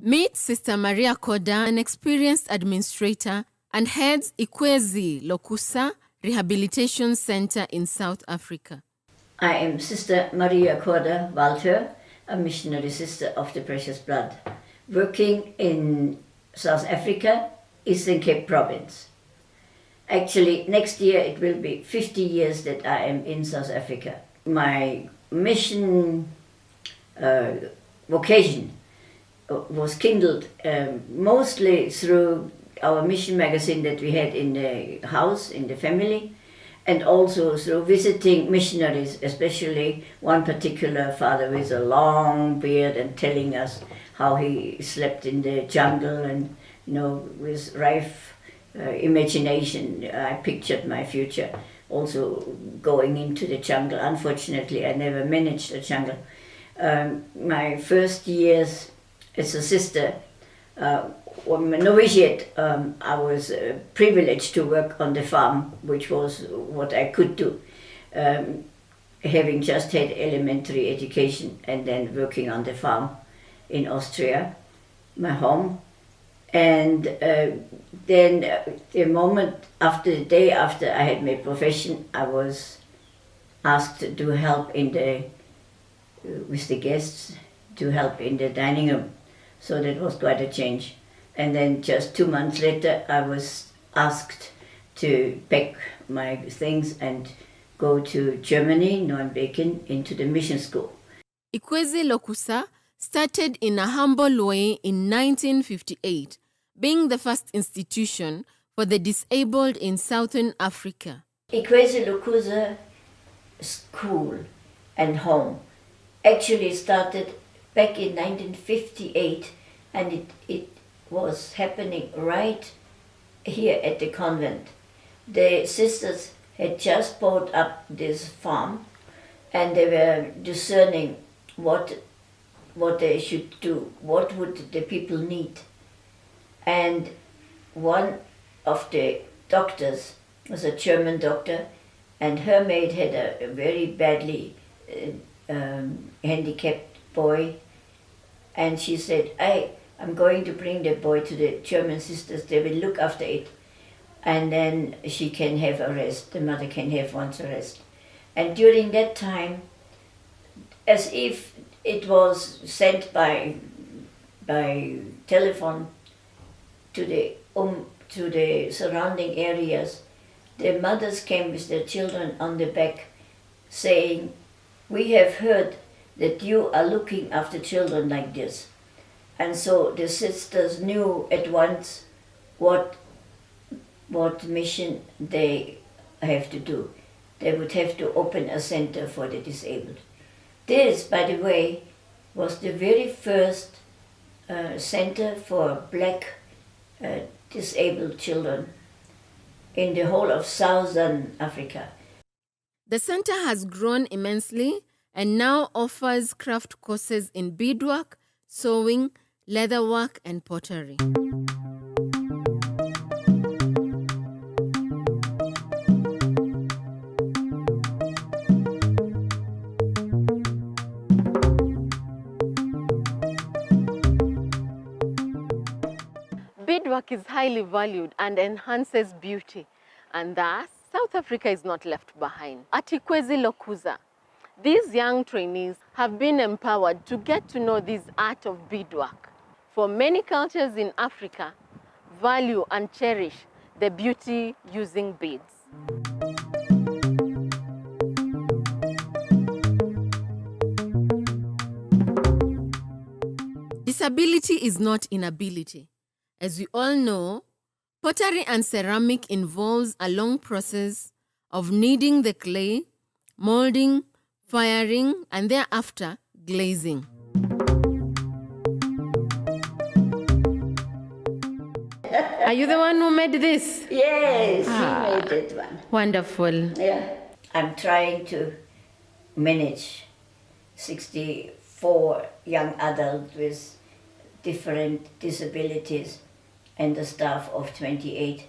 Meet Sister Maria Corda, an experienced administrator, and heads Ikhwezi Lokusa Rehabilitation Center in South Africa. I am Sister Maria Corda Wardhor, a missionary sister of the Precious Blood, working in South Africa, Eastern Cape Province. Actually, next year it will be 50 years that I am in South Africa. My mission vocation was kindled mostly through our mission magazine that we had in the house, in the family, and also through visiting missionaries, especially one particular father with a long beard and telling us how he slept in the jungle and, with rife imagination. I pictured my future also going into the jungle. Unfortunately, I never managed the jungle. My first years as a sister, novitiate, I was privileged to work on the farm, which was what I could do, having just had elementary education and then working on the farm in Austria, my home. And then the day after I had my profession, I was asked to help with the guests, to help in the dining room. So that was quite a change. And then just 2 months later, I was asked to pack my things and go to Germany, Nürnberg, into the mission school. Ikhwezi Lokusa started in a humble way in 1958, being the first institution for the disabled in Southern Africa. Ikhwezi Lokusa school and home actually started back in 1958, and it was happening right here at the convent. The sisters had just bought up this farm, and they were discerning what they should do, what would the people need. And one of the doctors was a German doctor, and her maid had a very badly handicapped boy, and she said, I'm going to bring the boy to the German sisters, they will look after it, and then she can have a rest, the mother can have once a rest. And during that time, as if it was sent by telephone to the surrounding areas, the mothers came with their children on the back saying, we have heard that you are looking after children like this. And so the sisters knew at once what mission they have to do. They would have to open a center for the disabled. This, by the way, was the very first center for black disabled children in the whole of Southern Africa. The center has grown immensely and now offers craft courses in beadwork, sewing, leatherwork, and pottery. Beadwork is highly valued and enhances beauty, and thus South Africa is not left behind. At Ikhwezi Lokusa, these young trainees have been empowered to get to know this art of beadwork. For many cultures in Africa, value and cherish the beauty using beads. Disability is not inability. As we all know, pottery and ceramic involves a long process of kneading the clay, molding, firing, and thereafter glazing. Are you the one who made this? Yes, he made that one. Wonderful. Yeah. I'm trying to manage 64 4 young adults with different disabilities and a staff of 28,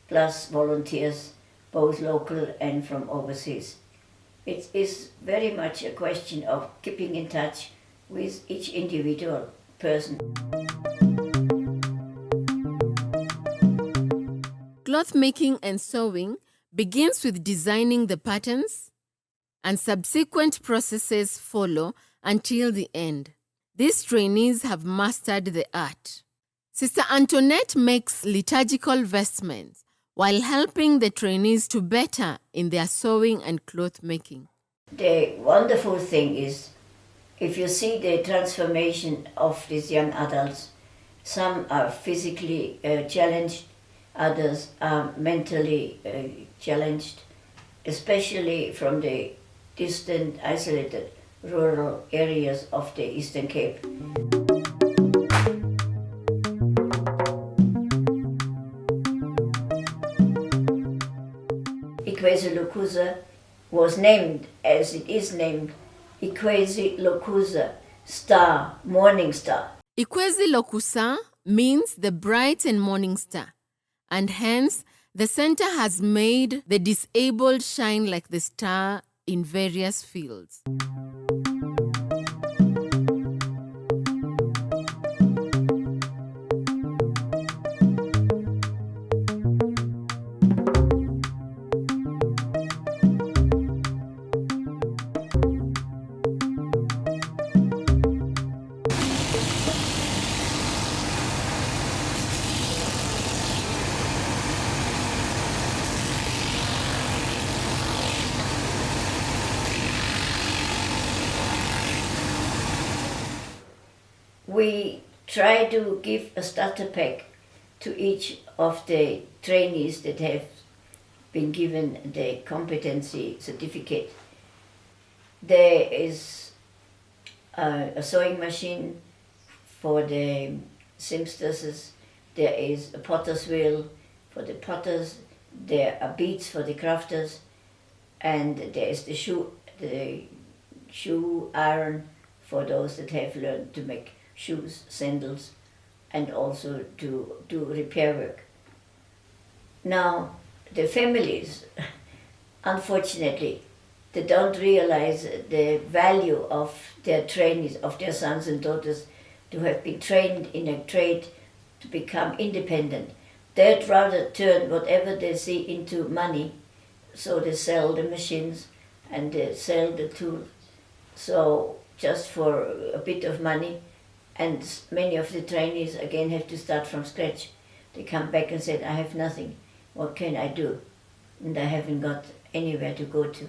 plus volunteers, both local and from overseas. It is very much a question of keeping in touch with each individual person. Cloth making and sewing begins with designing the patterns, and subsequent processes follow until the end. These trainees have mastered the art. Sister Antoinette makes liturgical vestments while helping the trainees to better in their sewing and cloth making. The wonderful thing is, if you see the transformation of these young adults, some are physically challenged, others are mentally challenged, especially from the distant, isolated, rural areas of the Eastern Cape. Ikhwezi Lokusa was named, as it is named, Ikhwezi Lokusa, star, morning star. Ikhwezi Lokusa means the bright and morning star, and hence the center has made the disabled shine like the star in various fields. We try to give a starter pack to each of the trainees that have been given the competency certificate. There is a sewing machine for the seamstresses, there is a potter's wheel for the potters, there are beads for the crafters, and there is the shoe iron for those that have learned to make shoes, sandals, and also to do repair work. Now, the families, unfortunately, they don't realize the value of their trainees, of their sons and daughters, to have been trained in a trade to become independent. They'd rather turn whatever they see into money, so they sell the machines and they sell the tools. So just for a bit of money, and many of the trainees again have to start from scratch. They come back and say, I have nothing, what can I do? And I haven't got anywhere to go to.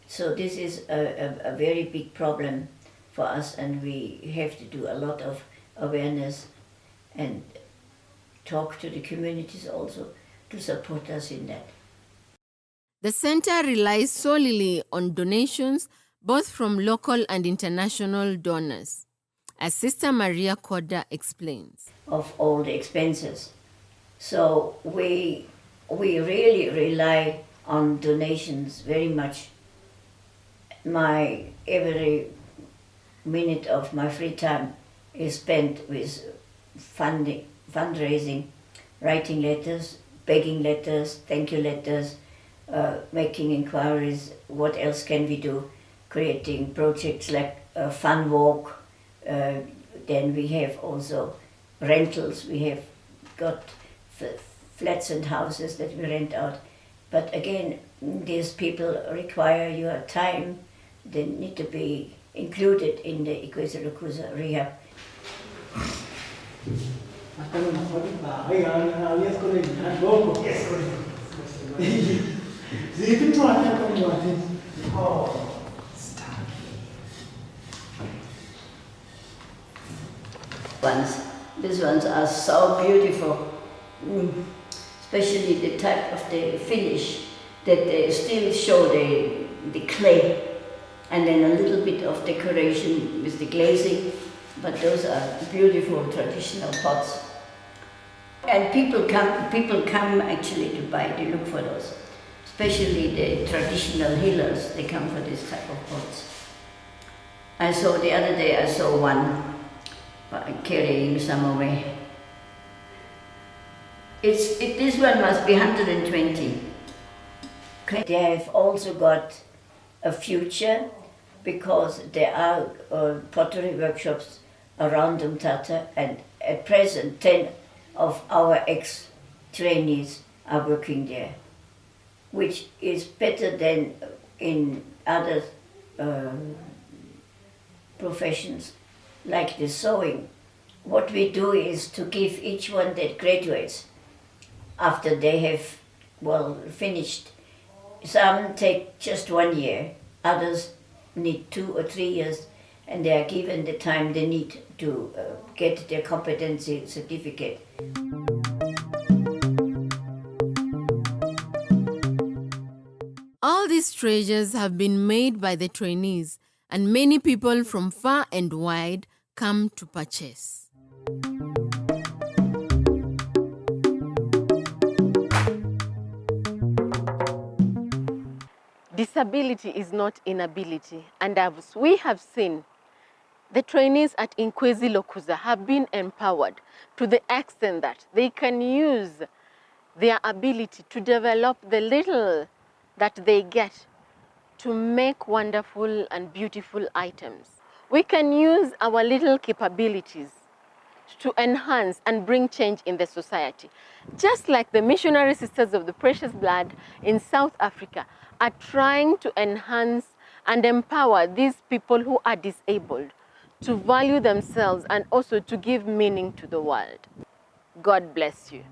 So this is a very big problem for us, and we have to do a lot of awareness and talk to the communities also to support us in that. The center relies solely on donations both from local and international donors, as Sister Maria Corda explains. Of all the expenses. So we really rely on donations very much. Every minute of my free time is spent with fundraising, writing letters, begging letters, thank you letters, making inquiries, what else can we do, creating projects like a fun walk. Then we have also rentals. We have got flats and houses that we rent out. But again, these people require your time. They need to be included in the Ikhwezi Lokusa rehab. These ones are so beautiful, especially the type of the finish that they still show the clay, and then a little bit of decoration with the glazing, but those are beautiful traditional pots. And people come actually to buy, they look for those, especially the traditional healers, they come for this type of pots. I saw the other day, I saw one carrying some away. This one must be 120. Okay. They have also got a future because there are pottery workshops around Umtata, and at present 10 of our ex-trainees are working there, which is better than in other professions like the sewing. What we do is to give each one that graduates after they have, well, finished. Some take just 1 year, others need 2 or 3 years, and they are given the time they need to get their competency certificate. All these treasures have been made by the trainees, and many people from far and wide come to purchase. Disability is not inability, and as we have seen, the trainees at Ikhwezi Lokusa have been empowered to the extent that they can use their ability to develop the little that they get to make wonderful and beautiful items. We can use our little capabilities to enhance and bring change in the society. Just like the Missionary Sisters of the Precious Blood in South Africa are trying to enhance and empower these people who are disabled to value themselves and also to give meaning to the world. God bless you.